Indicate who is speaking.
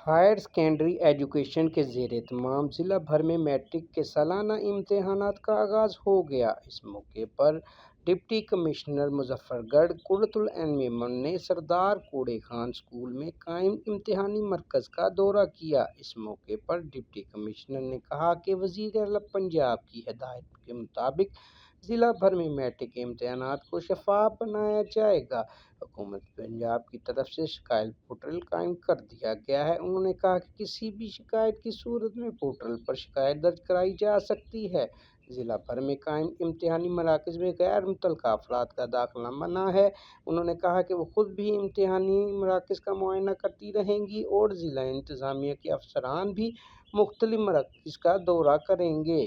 Speaker 1: Higher secondary education کے زیر اہتمام ضلع بھر میں میٹرک کے سالانہ امتحانات کا آغاز ہو گیا۔ اس موقع پر ڈپٹی کمشنر مظفر گڑھ قرۃ العین میمن نے سردار کوڑے خان اسکول میں قائم امتحانی مرکز کا دورہ کیا۔ اس موقع پر ڈپٹی کمشنر نے کہا کہ وزیر اعلیٰ پنجاب کی ہدایت کے مطابق ضلع بھر میں میٹرک کے امتحانات کو شفاف بنایا جائے گا۔ حکومت پنجاب کی طرف سے شکایت پورٹل قائم کر دیا گیا ہے۔ انہوں نے کہا کہ کسی بھی شکایت کی صورت میں پورٹل پر شکایت درج کرائی جا سکتی ہے۔ ضلع بھر میں قائم امتحانی مراکز میں غیر متعلقہ افراد کا داخلہ منع ہے۔ انہوں نے کہا کہ وہ خود بھی امتحانی مراکز کا معائنہ کرتی رہیں گی اور ضلع انتظامیہ کے افسران بھی مختلف مراکز کا دورہ کریں گے۔